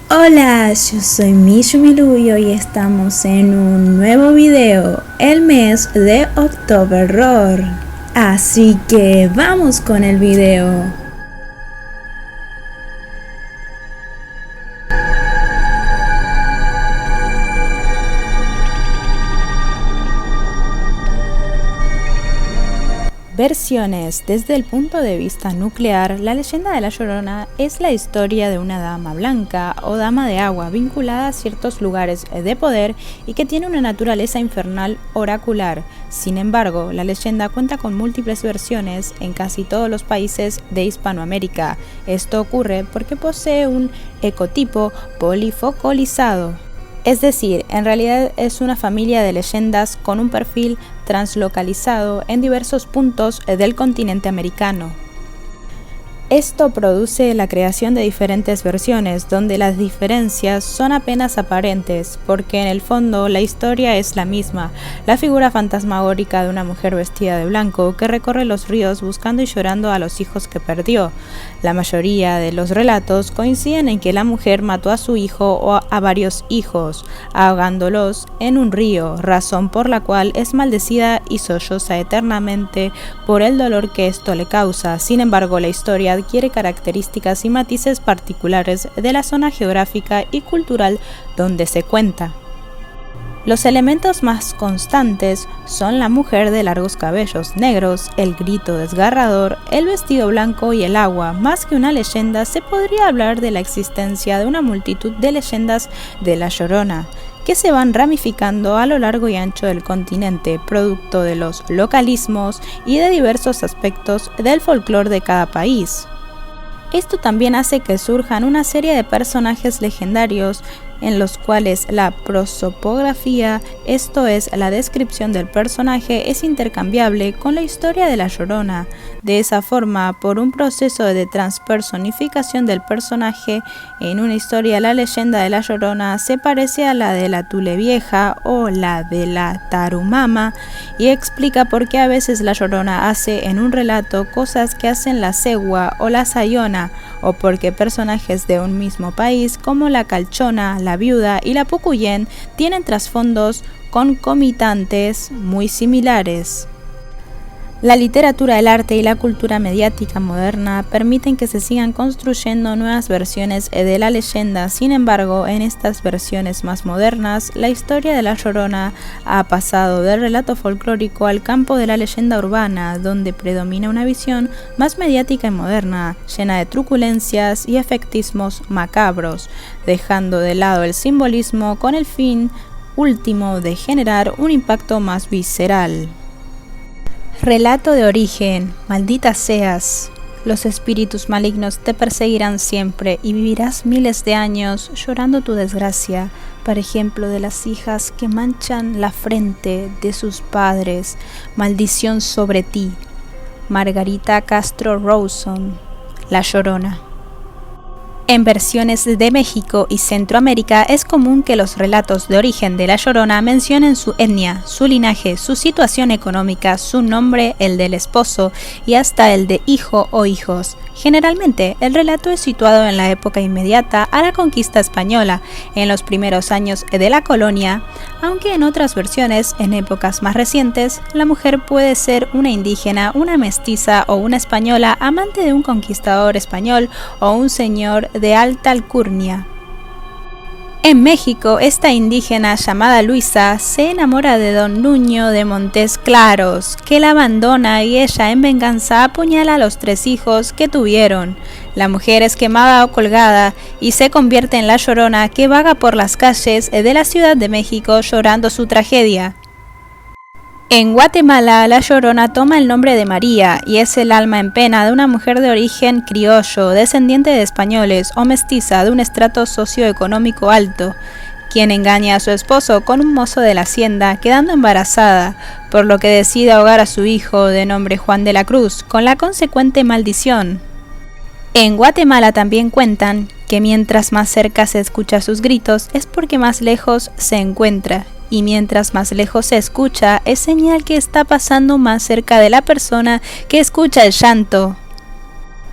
Hola, yo soy Mishu Milu y hoy estamos en un nuevo video, el mes de October. Así que vamos con el video. Versiones. Desde el punto de vista nuclear, la leyenda de La Llorona es la historia de una dama blanca o dama de agua vinculada a ciertos lugares de poder y que tiene una naturaleza infernal oracular. Sin embargo, la leyenda cuenta con múltiples versiones en casi todos los países de Hispanoamérica. Esto ocurre porque posee un ecotipo polifocalizado. Es decir, en realidad es una familia de leyendas con un perfil translocalizado en diversos puntos del continente americano. Esto produce la creación de diferentes versiones, donde las diferencias son apenas aparentes, porque en el fondo la historia es la misma, la figura fantasmagórica de una mujer vestida de blanco que recorre los ríos buscando y llorando a los hijos que perdió. La mayoría de los relatos coinciden en que la mujer mató a su hijo o a varios hijos, ahogándolos en un río, razón por la cual es maldecida y solloza eternamente por el dolor que esto le causa. Sin embargo, la historia adquiere características y matices particulares de la zona geográfica y cultural donde se cuenta. Los elementos más constantes son la mujer de largos cabellos negros, el grito desgarrador, el vestido blanco y el agua. Más que una leyenda, se podría hablar de la existencia de una multitud de leyendas de La Llorona, que se van ramificando a lo largo y ancho del continente, producto de los localismos y de diversos aspectos del folclore de cada país. Esto también hace que surjan una serie de personajes legendarios en los cuales la prosopografía, esto es, la descripción del personaje, es intercambiable con la historia de La Llorona. De esa forma, por un proceso de transpersonificación del personaje, en una historia la leyenda de La Llorona se parece a la de la Tule Vieja o la de la Tarumama y explica por qué a veces La Llorona hace en un relato cosas que hacen la Cegua o la Sayona, o porque personajes de un mismo país como la Calchona, la Viuda y la Pucuyén tienen trasfondos concomitantes muy similares. La literatura, el arte y la cultura mediática moderna permiten que se sigan construyendo nuevas versiones de la leyenda. Sin embargo, en estas versiones más modernas, la historia de La Llorona ha pasado del relato folclórico al campo de la leyenda urbana, donde predomina una visión más mediática y moderna, llena de truculencias y efectismos macabros, dejando de lado el simbolismo con el fin último de generar un impacto más visceral. Relato de origen. Maldita seas. Los espíritus malignos te perseguirán siempre y vivirás miles de años llorando tu desgracia, por ejemplo de las hijas que manchan la frente de sus padres. Maldición sobre ti. Margarita Castro Rawson, La Llorona. En versiones de México y Centroamérica es común que los relatos de origen de La Llorona mencionen su etnia, su linaje, su situación económica, su nombre, el del esposo y hasta el de hijo o hijos. Generalmente, el relato es situado en la época inmediata a la conquista española, en los primeros años de la colonia, aunque en otras versiones, en épocas más recientes, la mujer puede ser una indígena, una mestiza o una española amante de un conquistador español o un señor de alta alcurnia. En México, esta indígena llamada Luisa se enamora de don Nuño de Montes Claros, que la abandona y ella en venganza apuñala a los 3 hijos que tuvieron. La mujer es quemada o colgada y se convierte en La Llorona que vaga por las calles de la Ciudad de México llorando su tragedia. En Guatemala, La Llorona toma el nombre de María y es el alma en pena de una mujer de origen criollo, descendiente de españoles o mestiza de un estrato socioeconómico alto, quien engaña a su esposo con un mozo de la hacienda, quedando embarazada, por lo que decide ahogar a su hijo de nombre Juan de la Cruz, con la consecuente maldición. En Guatemala también cuentan que mientras más cerca se escucha sus gritos es porque más lejos se encuentra, y mientras más lejos se escucha es señal que está pasando más cerca de la persona que escucha el llanto.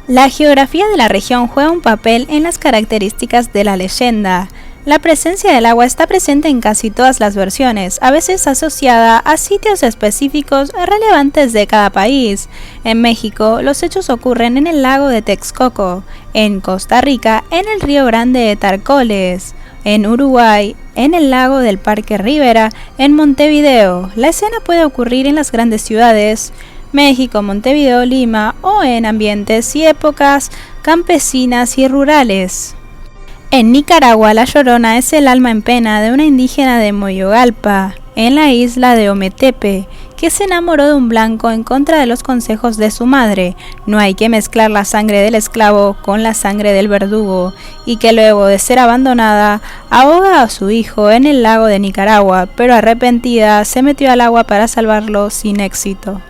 La geografía de la región juega un papel en las características de la leyenda. La presencia del agua está presente en casi todas las versiones, a veces asociada a sitios específicos relevantes de cada país. En México, los hechos ocurren en el lago de Texcoco, en Costa Rica, en el río Grande de Tárcoles, en Uruguay, en el lago del Parque Rivera, en Montevideo. La escena puede ocurrir en las grandes ciudades, México, Montevideo, Lima, o en ambientes y épocas campesinas y rurales. En Nicaragua, la Llorona es el alma en pena de una indígena de Moyogalpa, en la isla de Ometepe, que se enamoró de un blanco en contra de los consejos de su madre. No hay que mezclar la sangre del esclavo con la sangre del verdugo, y que luego de ser abandonada, ahoga a su hijo en el lago de Nicaragua, pero arrepentida se metió al agua para salvarlo sin éxito.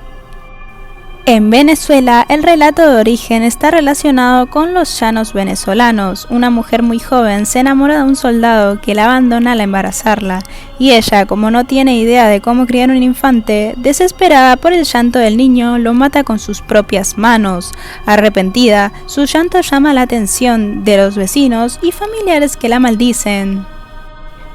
En Venezuela, el relato de origen está relacionado con los llanos venezolanos. Una mujer muy joven se enamora de un soldado que la abandona al embarazarla, y ella, como no tiene idea de cómo criar un infante, desesperada por el llanto del niño, lo mata con sus propias manos. Arrepentida, su llanto llama la atención de los vecinos y familiares que la maldicen.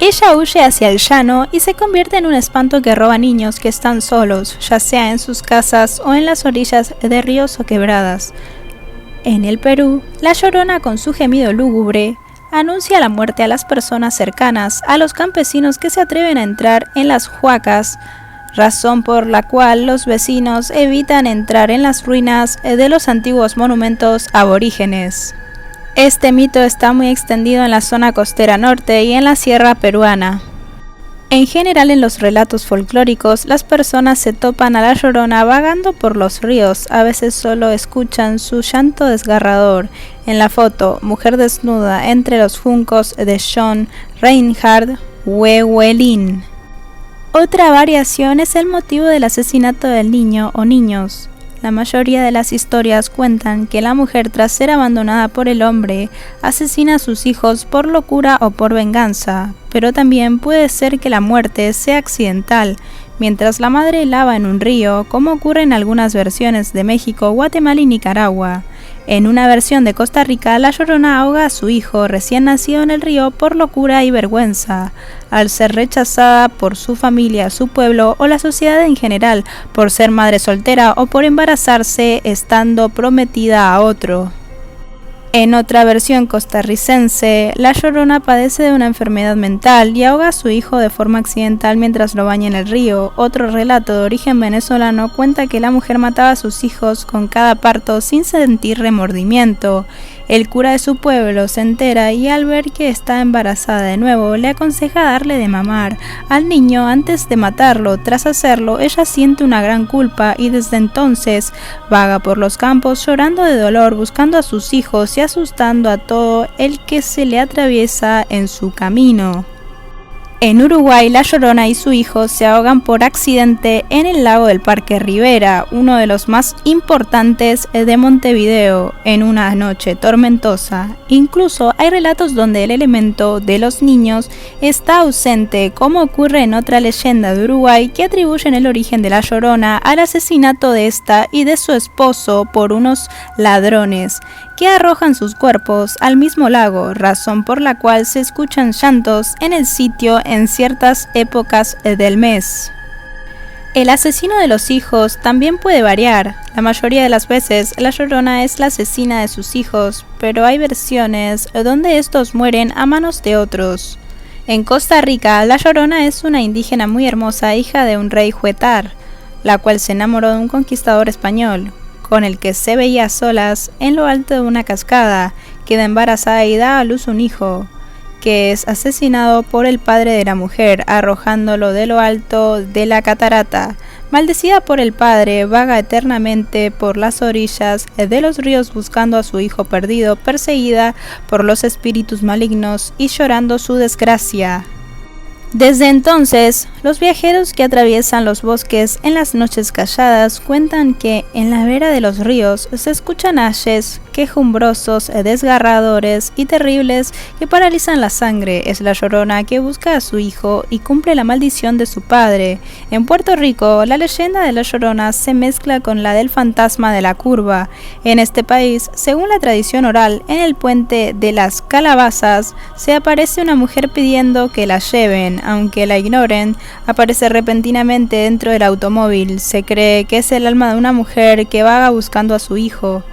Ella huye hacia el llano y se convierte en un espanto que roba niños que están solos, ya sea en sus casas o en las orillas de ríos o quebradas. En el Perú, la Llorona, con su gemido lúgubre, anuncia la muerte a las personas cercanas, a los campesinos que se atreven a entrar en las huacas, razón por la cual los vecinos evitan entrar en las ruinas de los antiguos monumentos aborígenes. Este mito está muy extendido en la zona costera norte y en la sierra peruana. En general, en los relatos folclóricos, las personas se topan a la Llorona vagando por los ríos, a veces solo escuchan su llanto desgarrador. En la foto, mujer desnuda entre los juncos de John Reinhard Wewelin. Otra variación es el motivo del asesinato del niño o niños. La mayoría de las historias cuentan que la mujer, tras ser abandonada por el hombre, asesina a sus hijos por locura o por venganza, pero también puede ser que la muerte sea accidental, mientras la madre lava en un río, como ocurre en algunas versiones de México, Guatemala y Nicaragua. En una versión de Costa Rica, la Llorona ahoga a su hijo recién nacido en el río por locura y vergüenza, al ser rechazada por su familia, su pueblo o la sociedad en general, por ser madre soltera o por embarazarse estando prometida a otro. En otra versión costarricense, la Llorona padece de una enfermedad mental y ahoga a su hijo de forma accidental mientras lo baña en el río. Otro relato de origen venezolano cuenta que la mujer mataba a sus hijos con cada parto sin sentir remordimiento. El cura de su pueblo se entera y al ver que está embarazada de nuevo, le aconseja darle de mamar al niño antes de matarlo. Tras hacerlo, ella siente una gran culpa y desde entonces vaga por los campos llorando de dolor, buscando a sus hijos y asustando a todo el que se le atraviesa en su camino. En Uruguay, la Llorona y su hijo se ahogan por accidente en el lago del Parque Rivera, uno de los más importantes de Montevideo, en una noche tormentosa. Incluso hay relatos donde el elemento de los niños está ausente, como ocurre en otra leyenda de Uruguay que atribuyen el origen de la Llorona al asesinato de esta y de su esposo por unos ladrones que arrojan sus cuerpos al mismo lago, razón por la cual se escuchan llantos en el sitio en ciertas épocas del mes. El asesino de los hijos también puede variar. La mayoría de las veces, la Llorona es la asesina de sus hijos, pero hay versiones donde estos mueren a manos de otros. En Costa Rica, la Llorona es una indígena muy hermosa, hija de un rey huetar, la cual se enamoró de un conquistador español, con el que se veía a solas en lo alto de una cascada. Queda embarazada y da a luz un hijo, que es asesinado por el padre de la mujer, arrojándolo de lo alto de la catarata. Maldecida por el padre, vaga eternamente por las orillas de los ríos buscando a su hijo perdido, perseguida por los espíritus malignos y llorando su desgracia. Desde entonces, los viajeros que atraviesan los bosques en las noches calladas cuentan que en la vera de los ríos se escuchan ayes quejumbrosos, desgarradores y terribles que paralizan la sangre. Es la Llorona que busca a su hijo y cumple la maldición de su padre. En Puerto Rico, la leyenda de la Llorona se mezcla con la del fantasma de la curva. En este país, según la tradición oral, en el puente de las Calabazas se aparece una mujer pidiendo que la lleven. Aunque la ignoren, aparece repentinamente dentro del automóvil. Se cree que es el alma de una mujer que vaga buscando a su hijo.